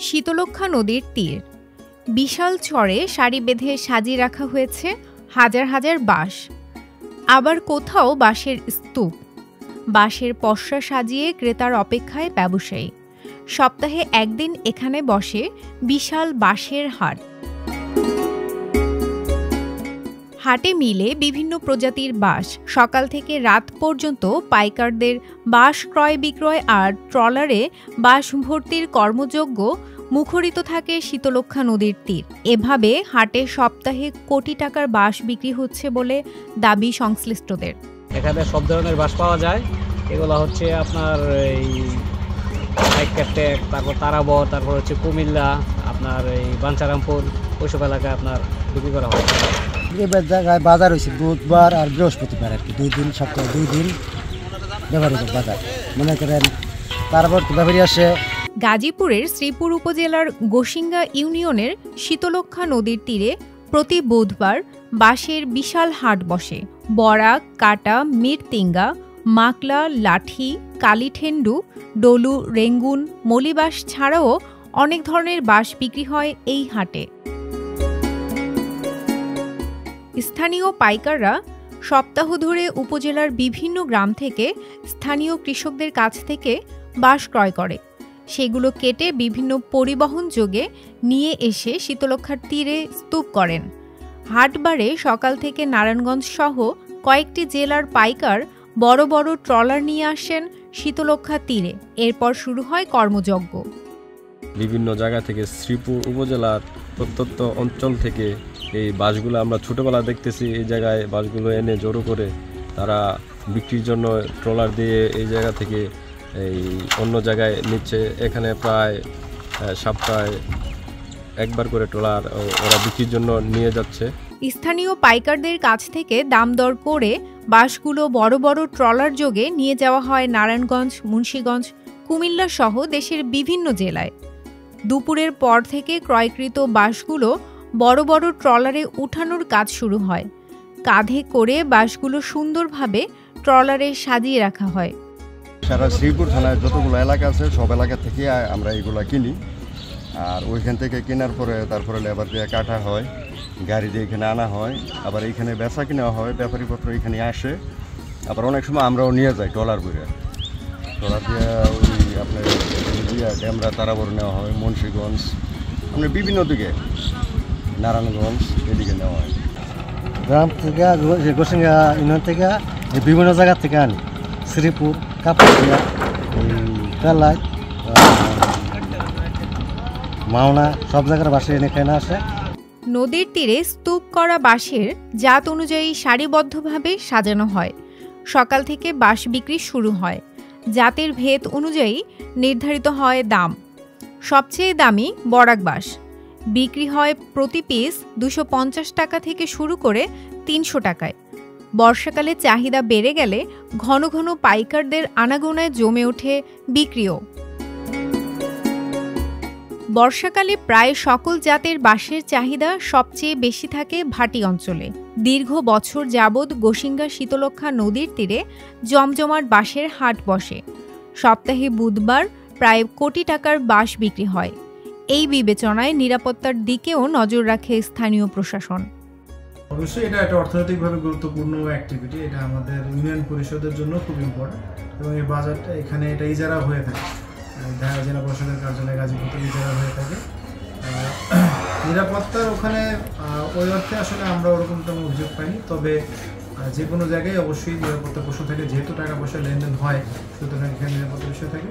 শীতলক্ষ্যা নদীর তীর। বিশাল চরে সারি বেঁধে সাজিয়ে রাখা হয়েছে হাজার হাজার বাঁশ। আবার কোথাও বাঁশের স্তূপ, বাঁশের পসরা সাজিয়ে ক্রেতার অপেক্ষায় ব্যবসায়ী। সপ্তাহে একদিন এখানে বসে বিশাল বাঁশের হাট। হাটে মিলে বিভিন্ন প্রজাতির বাঁশ। সকাল থেকে রাত পর্যন্ত পাইকারদের বাঁশ ক্রয় বিক্রয় আর ট্রলারে বাঁশ ভর্তির কর্মযজ্ঞ মুখরিত থাকে শীতলক্ষ্যা নদীর তীর। এভাবে হাটে সপ্তাহে কোটি টাকার বাঁশ বিক্রি হচ্ছে বলে দাবি সংশ্লিষ্টদের। এখানে সব ধরনের বাঁশ পাওয়া যায়। এগুলো হচ্ছে আপনার এই তারপর তারাবর, তারপর হচ্ছে কুমিল্লা, আপনার এই বাঞ্ছারামপুর, ওইসব এলাকায় আপনার বিক্রি করা হয়। এবার জায়গায় বাজার হয়েছে বুধবার আর বৃহস্পতিবার, আর কি 2 দিন, সপ্তাহে 2 দিন ব্যবহারিক বাজার। মনে করেন তারপর ব্যাপারী আসে। গাজীপুরের শ্রীপুর উপজেলার গোসিঙ্গা ইউনিয়নের শীতলক্ষ্যা নদীর তীরে প্রতি বুধবার বাঁশের বিশাল হাট বসে। বরাক, কাটা, মিরতিঙ্গা, মাকলা, লাঠি, কালীঠেন্ডু, ডলু, রেঙ্গুন, মলিবাঁশ ছাড়াও অনেক ধরনের বাঁশ বিক্রি হয় এই হাটে। স্থানীয় পাইকাররা সপ্তাহ ধরে উপজেলার বিভিন্ন গ্রাম থেকে স্থানীয় কৃষকদের কাছ থেকে বাঁশ ক্রয় করে। সেগুলো কেটে বিভিন্ন পরিবহন যোগে নিয়ে এসে শীতলক্ষ্যার তীরে স্তূপ করেন। হাটবারে সকাল থেকে নারায়ণগঞ্জ সহ কয়েকটি জেলার পাইকার বড় বড় ট্রলার নিয়ে আসেন শীতলক্ষ্যা তীরে। এরপর শুরু হয় কর্মযজ্ঞ। বিভিন্ন জায়গা থেকে শ্রীপুর উপজেলার প্রত্যন্ত অঞ্চল থেকে এই বাঁশগুলো আমরা ছোটোবেলা দেখতেছি। এই জায়গায় বাঁশগুলো এনে জড়ো করে তারা বিক্রির জন্য ট্রলার দিয়ে এই জায়গা থেকে এই অন্য জায়গায় নিচ্ছে। এখানে প্রায় সপ্তাহে একবার করে ট্রলার ওরা বিক্রির জন্য নিয়ে যাচ্ছে। স্থানীয় পাইকারদের কাছ থেকে দাম দর করে বাঁশগুলো বড় বড় ট্রলার যোগে নিয়ে যাওয়া হয় নারায়ণগঞ্জ, মুন্সিগঞ্জ, কুমিল্লা সহ দেশের বিভিন্ন জেলায়। দুপুরের পর থেকে ক্রয়কৃত বাঁশগুলো বড় বড় ট্রলারে উঠানোর কাজ শুরু হয়। কাঁধে করে বাঁশগুলো সুন্দরভাবে ট্রলারে সাজিয়ে রাখা হয়। সারা শ্রীপুর থানায় যতগুলো এলাকা আছে সব এলাকা থেকে আমরা এইগুলো কিনি। আর ওইখান থেকে কেনার পরে তারপরে লেবার দিয়ে কাটা হয়, গাড়ি দিয়ে এখানে আনা হয়, আবার এইখানে বেচা কিনা হয়, ব্যাপারীপত্র এখানে আসে। আবার অনেক সময় আমরাও নিয়ে যাই ট্রলার বইয়ে। ট্রলার দিয়ে ওই আপনার ডেমরা, তারাবর নেওয়া হয়, মুন্সিগঞ্জ, আপনার বিভিন্ন দিকে, নারায়ণগঞ্জ এদিকে নেওয়া হয়। গ্রাম থেকে গোসিঙ্গা ইউনিয়ন থেকে বিভিন্ন জায়গা থেকে আনি। শ্রীপুর, কাপাসিয়া, কালাই, মাওনা, সব জায়গার বাঁশ এনে এখানে আসে। নদীর তীরে স্তূপ করা বাঁশের জাত অনুযায়ী সারিবদ্ধভাবে সাজানো হয়। সকাল থেকে বাঁশ বিক্রি শুরু হয়। জাতের ভেদ অনুযায়ী নির্ধারিত হয় দাম। সবচেয়ে দামি বরাক বাঁশ। বিক্রি হয় প্রতি পিস 250 টাকা থেকে শুরু করে 300 টাকায়। বর্ষাকালে চাহিদা বেড়ে গেলে ঘন ঘন পাইকারদের আনাগোনায় জমে ওঠে বিক্রিও। বর্ষাকালে প্রায় সকল জাতের বাঁশের চাহিদা সবচেয়ে বেশি থাকে ভাটি অঞ্চলে। দীর্ঘ বছর যাবৎ গোসিঙ্গা শীতলক্ষ্যা নদীর তীরে জমজমাট বাঁশের হাট বসে। সপ্তাহে বুধবার প্রায় কোটি টাকার বাঁশ বিক্রি হয়। এই বিবেচনায় নিরাপত্তার দিকেও নজর রাখে স্থানীয় প্রশাসন। অবশ্যই এটা একটা অর্থনৈতিকভাবে গুরুত্বপূর্ণ অ্যাক্টিভিটি। এটা আমাদের ইউনিয়ন পরিষদের জন্য খুব ইম্পর্টেন্ট এবং এই বাজারটা এখানে এটা ইজারা হয়ে থাকে। জেলা প্রশাসনের কার্যালয় গাজীপুরে ইজারা হয়ে থাকে। নিরাপত্তার ওখানে ওই অর্থে আসলে আমরা ওরকম কোনো অভিযোগ পাইনি। তবে যে কোনো জায়গায় অবশ্যই নিরাপত্তা প্রশ্ন থাকে, যেহেতু টাকা পয়সা লেনদেন হয়, সুতরাং এখানে নিরাপত্তা বিষয় থাকে।